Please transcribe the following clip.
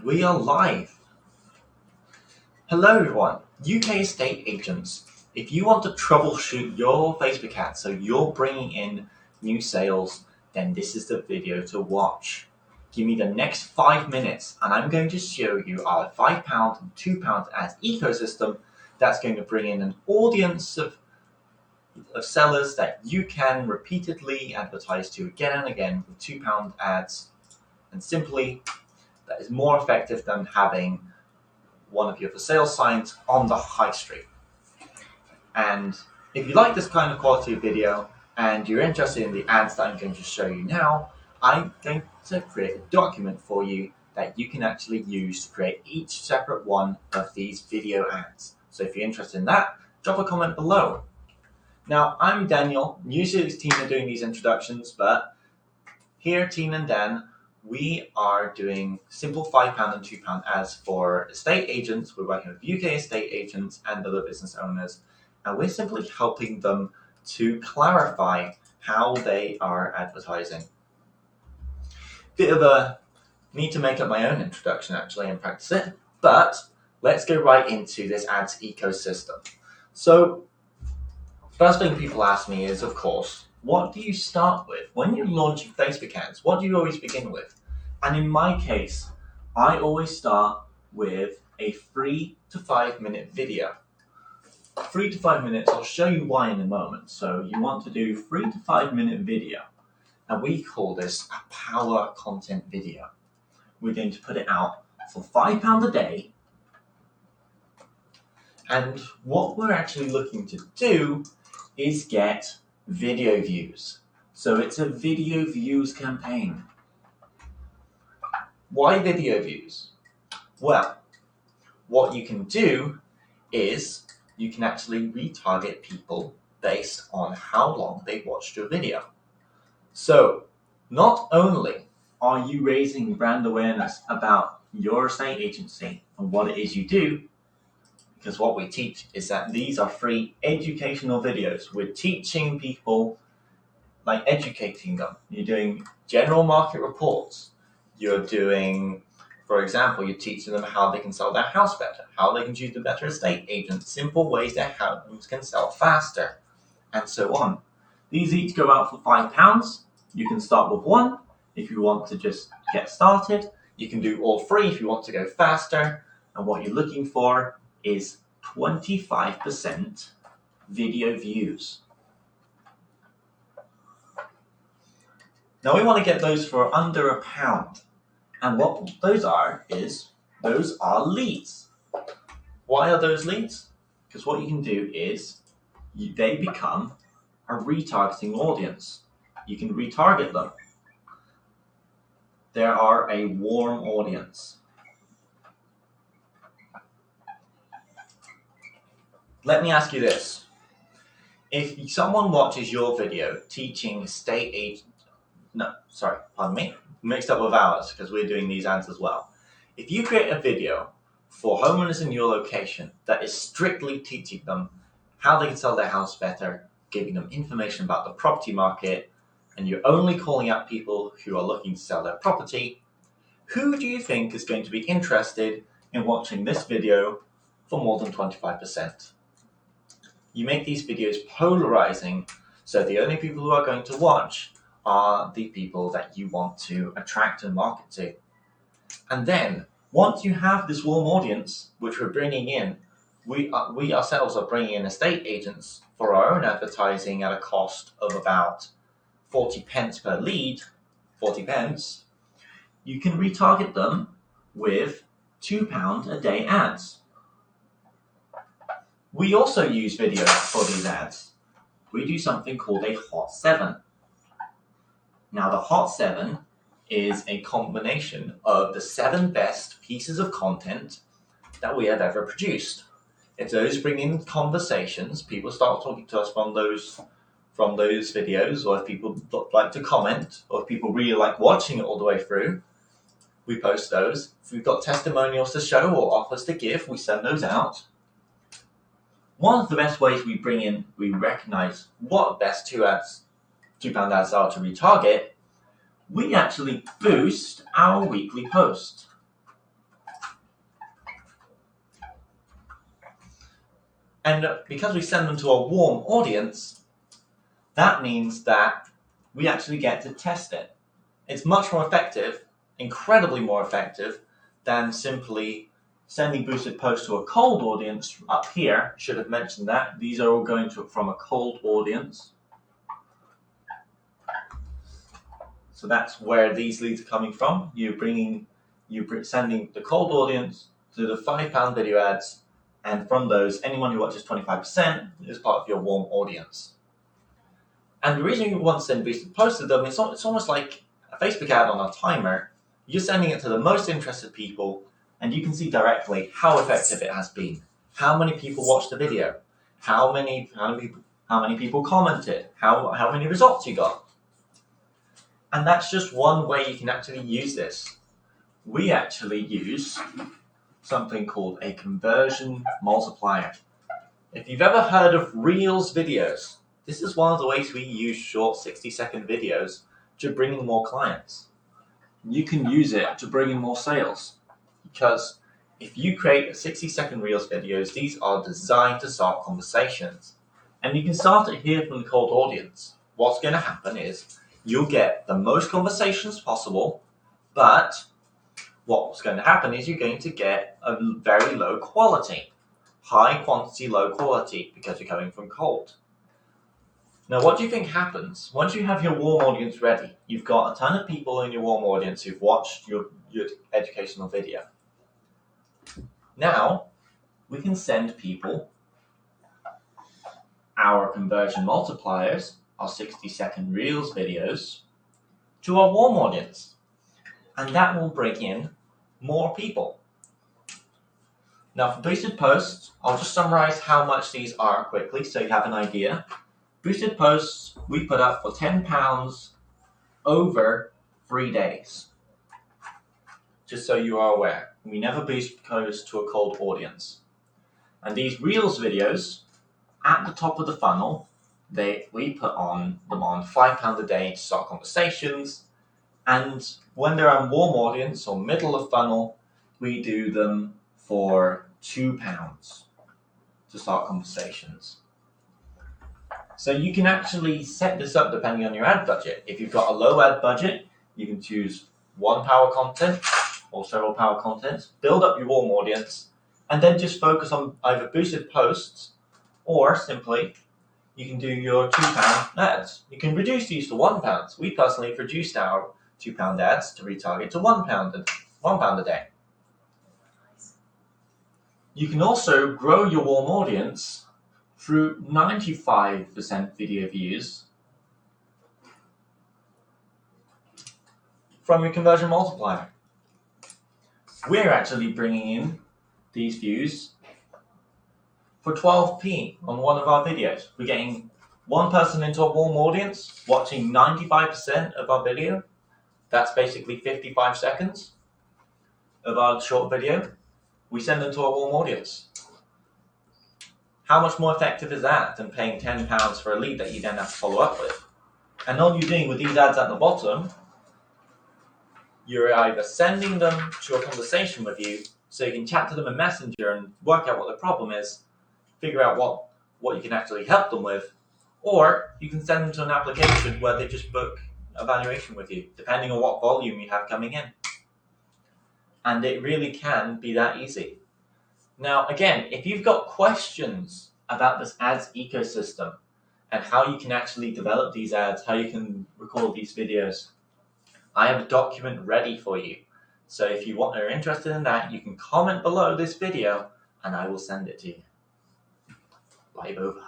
We are live. Hello everyone, UK estate agents. If you want to troubleshoot your Facebook ads so you're bringing in new sales, then this is the video to watch. Give me the next 5 minutes and I'm going to show you our £5 and £2 ads ecosystem that's going to bring in an audience of sellers that you can repeatedly advertise to again and again with £2 ads, and simply that is more effective than having one of your for sale signs on the high street. And if you like this kind of quality of video and you're interested in the ads that I'm going to show you now, I'm going to create a document for you that you can actually use to create each separate one of these video ads. So if you're interested in that, drop a comment below. Now, I'm Daniel. Usually it's Tina doing these introductions, but here, Tina and Dan, we are doing simple £5 and £2 ads for estate agents. We're working with UK estate agents and other business owners, and we're simply helping them to clarify how they are advertising. Bit of a need to make up my own introduction actually and practice it, but let's go right into this ads ecosystem. So, first thing people ask me is, of course, what do you start with? When you're launching Facebook ads, what do you always begin with? And in my case, I always start with a 3 to 5 minute video. 3 to 5 minutes, I'll show you why in a moment. So you want to do 3 to 5 minute video. And we call this a power content video. We're going to put it out for £5 a day. And what we're actually looking to do is get video views. So it's a video views campaign. Why video views? Well, what you can do is you can actually retarget people based on how long they watched your video. So not only are you raising brand awareness about your estate agency and what it is you do, because what we teach is that these are free educational videos. We're teaching people, like educating them. You're doing general market reports. You're doing, for example, you're teaching them how they can sell their house better, how they can choose a better estate agent, simple ways their homes can sell faster, and so on. These each go out for £5. You can start with one if you want to just get started. You can do all three if you want to go faster. And what you're looking for is 25% video views. Now we want to get those for under £1. And what those are is, those are leads. Why are those leads? Because what you can do is, they become a retargeting audience. You can retarget them. They are a warm audience. Let me ask you this. If someone watches your video teaching estate agent, mixed up with ours because we're doing these ads as well. If you create a video for homeowners in your location that is strictly teaching them how they can sell their house better, giving them information about the property market, and you're only calling out people who are looking to sell their property, who do you think is going to be interested in watching this video for more than 25%? You make these videos polarizing, so the only people who are going to watch are the people that you want to attract and market to. And then, once you have this warm audience, which we're bringing in, we ourselves are bringing in estate agents for our own advertising at a cost of about 40 pence per lead, 40 pence, you can retarget them with £2 a day ads. We also use video for these ads. We do something called a Hot 7. Now the Hot 7 is a combination of the 7 best pieces of content that we have ever produced. If those bring in conversations, people start talking to us from those videos, or if people like to comment, or if people really like watching it all the way through, we post those. If we've got testimonials to show or offers to give, we send those out. One of the best ways we recognize what best £2 ads are to retarget, we actually boost our weekly post. And because we send them to a warm audience, that means that we actually get to test it. It's much more effective, incredibly more effective, than simply sending boosted posts to a cold audience. Up here, should have mentioned that. These are all going from a cold audience. So that's where these leads are coming from. You're sending the cold audience to the £5 video ads, and from those, anyone who watches 25% is part of your warm audience. And the reason you want to send boosted posts to them, it's almost like a Facebook ad on a timer. You're sending it to the most interested people, and you can see directly how effective it has been. How many people watched the video? How many people commented? How many results you got? And that's just one way you can actually use this. We actually use something called a conversion multiplier. If you've ever heard of Reels videos, this is one of the ways we use short 60-second videos to bring in more clients. You can use it to bring in more sales, because if you create a 60-second Reels videos, these are designed to start conversations. And you can start it here from the cold audience. What's going to happen is you'll get the most conversations possible, but what's going to happen is you're going to get a very low quality. High quantity, low quality, because you're coming from cold. Now, what do you think happens? Once you have your warm audience ready, you've got a ton of people in your warm audience who've watched your educational video. Now, we can send people our conversion multipliers, our 60-second Reels videos, to our warm audience. And that will bring in more people. Now, for boosted posts, I'll just summarize how much these are quickly so you have an idea. Boosted posts we put up for £10 over 3 days. Just so you are aware, we never boost posts to a cold audience. And these Reels videos, at the top of the funnel, we put them on £5 a day to start conversations. And when they're on warm audience or middle of funnel, we do them for £2 to start conversations. So you can actually set this up depending on your ad budget. If you've got a low ad budget, you can choose one power content or several power contents, build up your warm audience, and then just focus on either boosted posts or simply you can do your £2 ads. You can reduce these to £1. We personally have reduced our £2 ads to retarget to £1 a day. You can also grow your warm audience through 95% video views from your conversion multiplier. We're actually bringing in these views for 12p on one of our videos. We're getting one person into a warm audience watching 95% of our video. That's basically 55 seconds of our short video. We send them to a warm audience. How much more effective is that than paying £10 for a lead that you then have to follow up with? And all you're doing with these ads at the bottom, you're either sending them to a conversation with you so you can chat to them in Messenger and work out what the problem is, figure out what you can actually help them with, or you can send them to an application where they just book a valuation with you, depending on what volume you have coming in. And it really can be that easy. Now, again, if you've got questions about this ads ecosystem and how you can actually develop these ads, how you can record these videos, I have a document ready for you. So if you are interested in that, you can comment below this video and I will send it to you. Live over.